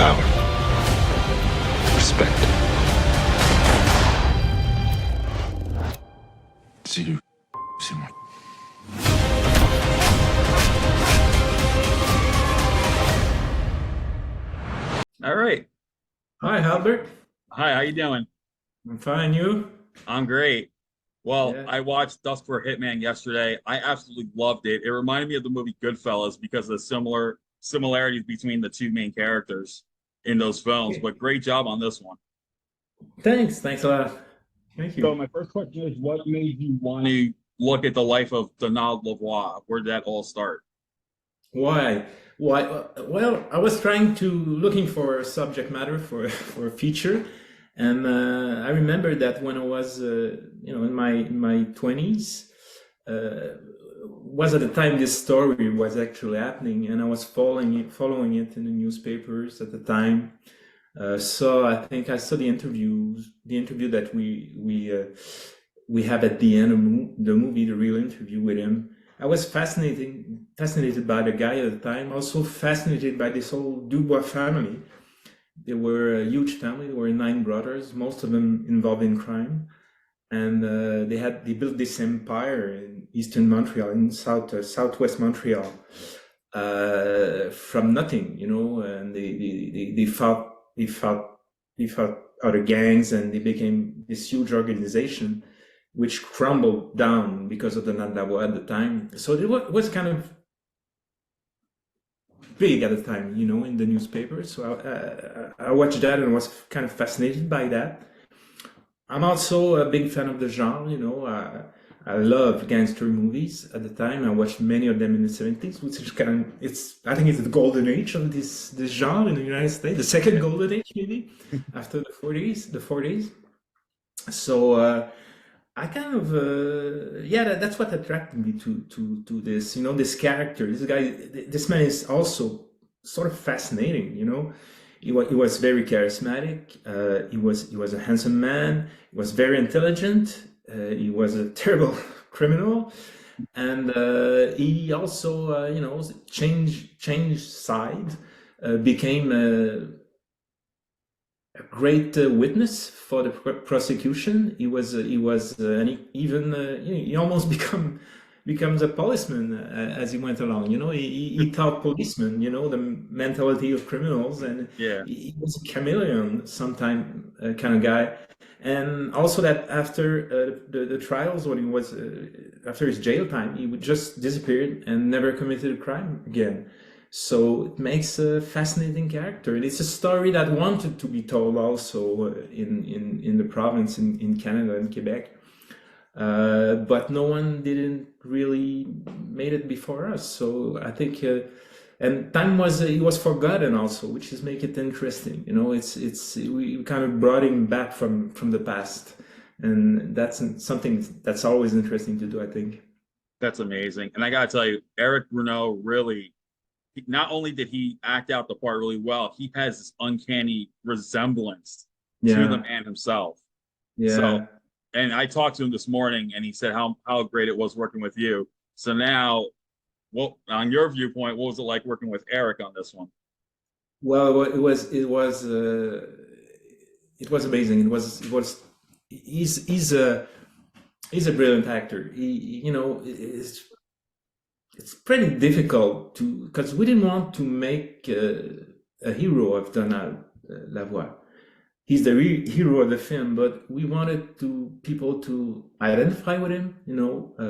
power. Respect. C'est moi. All right. Hi, Albert. Hi, how you doing? I'm fine. You? I'm great. Well, Yeah. I watched Dusk for Hitman yesterday. I absolutely loved it. It reminded me of the movie Goodfellas because of the similarities between the two main characters in those films. Okay. But great job on this one. Thanks. Thanks a lot. Thank So you. my first question is, what made you want to look at the life of Donald Lavoie? Where did that all start? Why? Why? Well, I was trying to looking for a subject matter for for a feature, and I remember that when I was, in my 20s, was at the time this story was actually happening, and I was following it in the newspapers at the time. So I think I saw the interview that we have at the end of the movie, the real interview with him. I was fascinated by the guy at the time. Also fascinated by this whole Dubois family. They were a huge family. There were 9 brothers, most of them involved in crime, and they built this empire in eastern Montreal, in southwest Montreal, from nothing, and they fought other gangs, and they became this huge organization which crumbled down because of the Nandabo at the time. So it was kind of big at the time, in the newspaper. So I watched that and was kind of fascinated by that. I'm also a big fan of the genre. I love gangster movies at the time. I watched many of them in the 70s, which is I think it's the golden age of this genre in the United States, the second golden age maybe after the 40s. So I kind of that's what attracted me to this, this character. This guy, this man is also sort of fascinating. He was very charismatic. He was a handsome man. He was very intelligent. He was a terrible criminal, and he also changed side, became a great witness for the prosecution. And he almost becomes a policeman as he went along. He taught policemen, the mentality of criminals, and Yeah. he was a chameleon, sometime kind of guy. And also that after the trials, when he was after his jail time, he would just disappeared and never committed a crime again. So it makes a fascinating character, and it's a story that wanted to be told also in the province in Canada, in Quebec, but no one didn't really made it before us. So I think, and time was he was forgotten also, which is make it interesting. It's we kind of brought him back from the past, and that's something that's always interesting to do, I think. That's amazing. And I gotta tell you, Eric Renault really, not only did he act out the part really well, he has this uncanny resemblance to the Yeah, man himself. So, yeah. and I talked to him this morning, and he said how great it was working with you. So now, well, on your viewpoint, what was it like working with Eric on this one? Well, it was amazing. He's a brilliant actor. It's pretty difficult to, because we didn't want to make a hero of Donald Lavoie. He's the hero of the film, but we wanted people to identify with him,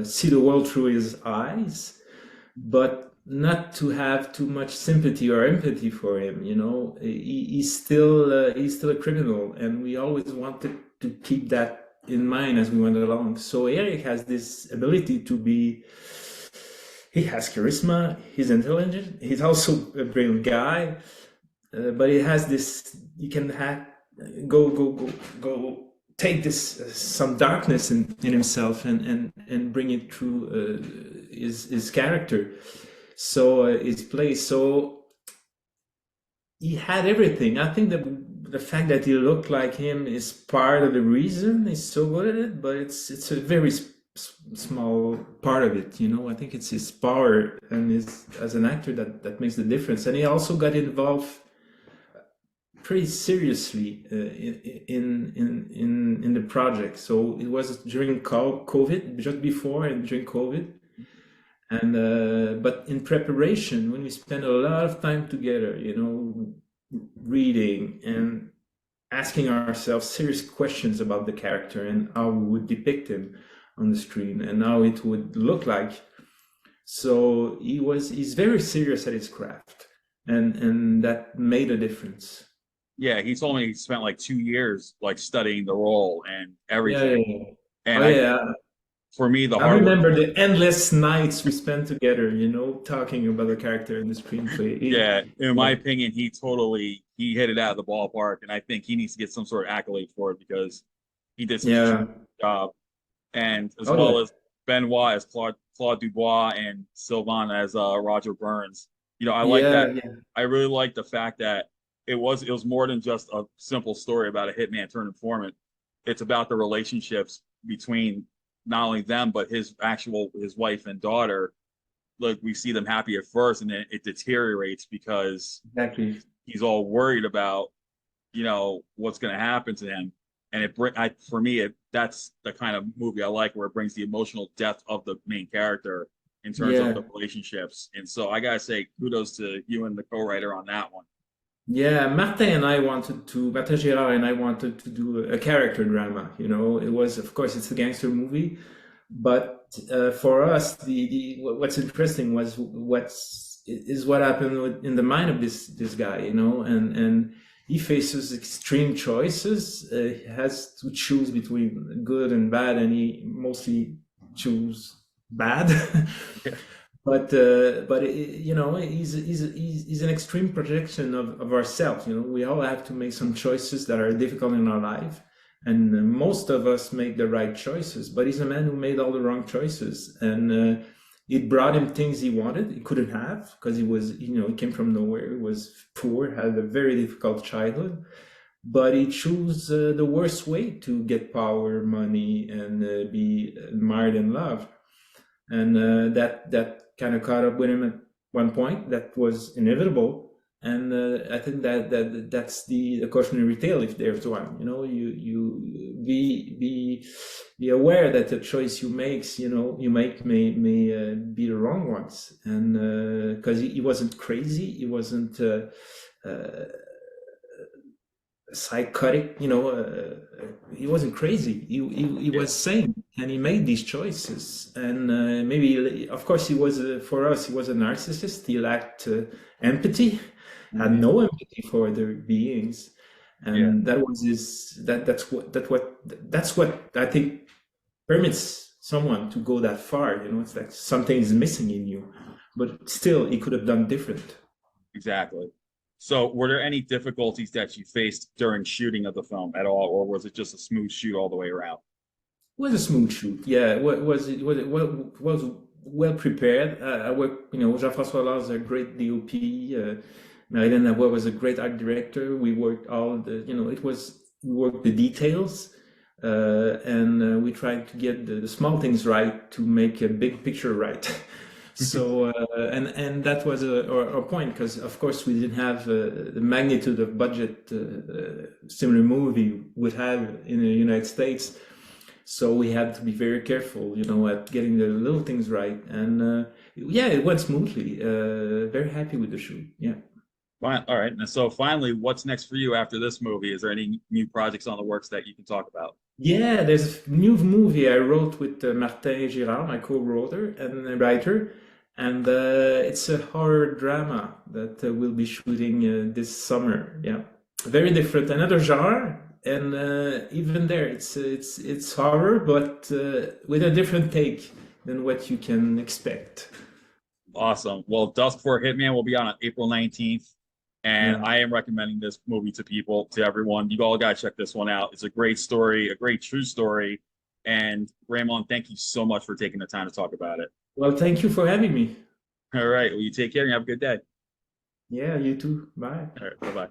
see the world through his eyes, but not to have too much sympathy or empathy for him. He's still a criminal, and we always wanted to keep that in mind as we went along. So Eric has this ability to be. He has charisma. He's intelligent. He's also a brilliant guy, but he has this. He can go take this some darkness in himself and bring it through his character. So his play. So he had everything. I think the fact that he looked like him is part of the reason he's so good at it, but it's a very small part of it. I think it's his power and his as an actor that makes the difference. And he also got involved pretty seriously in the project. So it was during COVID, just before and during COVID, and but in preparation, when we spent a lot of time together, reading and asking ourselves serious questions about the character and how we would depict him on the screen and how it would look like. So he's very serious at his craft, and that made a difference. Yeah, he told me he spent like 2 years like studying the role and Yeah, everything. yeah, yeah. And Oh yeah, for me, the I hard work. remember the endless nights we spent together, talking about the character in the screenplay. Yeah, in my Yeah, opinion, he hit it out of the ballpark, and I think he needs to get some sort of accolade for it because he did such a yeah. job. And as Oh well yeah, as Benoit as Claude Dubois and Sylvain as Roger Burns. I like yeah, that. yeah, I really like the fact that it was more than just a simple story about a hitman turned informant. It's about the relationships between not only them but his wife and daughter. Like we see them happy at first, and then it deteriorates because exactly. he's all worried about what's going to happen to him. And for me, that's the kind of movie I like, where it brings the emotional depth of the main character in terms of Yeah, the relationships. And so I gotta say kudos to you and the co-writer on that one. yeah. Martin Girard and I wanted to do a character drama. It was, of course, it's a gangster movie, but for us, what's interesting was what happened in the mind of this guy, and he faces extreme choices. He has to choose between good and bad, and he mostly choose bad. But he's an extreme projection of ourselves. We all have to make some choices that are difficult in our life, and most of us make the right choices. But he's a man who made all the wrong choices, and it brought him things he wanted, he couldn't have, because he came from nowhere. He was poor, had a very difficult childhood, but he chose the worst way to get power, money, and be admired and loved. And that kind of caught up with him at one point. That was inevitable, and I think that's the cautionary tale, if there's one. You be aware that the choice you make may be the wrong ones, and because he wasn't crazy, he wasn't psychotic, he wasn't crazy. He Yeah. was sane, and he made these choices. And maybe, of course, for us, he was a narcissist. He lacked empathy, had Mhm. no empathy for other beings, Yeah. and that was that's what I think permits someone to go that far. It's like something is missing in you, but still, he could have done different. Exactly. So were there any difficulties that you faced during shooting of the film at all, or was it just a smooth shoot all the way around? Was a smooth shoot. Yeah, was well prepared. I worked, Jean-François Lars is a great DOP. Martin Lavoie was a great art director. We worked we worked the details, and we tried to get the small things right to make a big picture right. So and that was our point, because of course we didn't have the magnitude of budget similar movie would have in the United States. So we had to be very careful, at getting the little things right. And yeah, it went smoothly. Very happy with the shoot. Yeah. Fine. All right. And so finally, what's next for you after this movie? Is there any new projects on the works that you can talk about? Yeah, there's a new movie I wrote with Martin Girard, my co-writer and writer, and it's a horror drama that we'll be shooting this summer. Yeah, very different, another genre, and even there, it's horror, but with a different take than what you can expect. Awesome. Well, Dusk for Hitman will be on April 19th. And Yeah. I am recommending this movie to people, to everyone. You all got to check this one out. It's a great story, a great true story. And Raymond, thank you so much for taking the time to talk about it. Well, thank you for having me. All right. Well, you take care and have a good day. Yeah, you too. Bye. All right. Bye bye.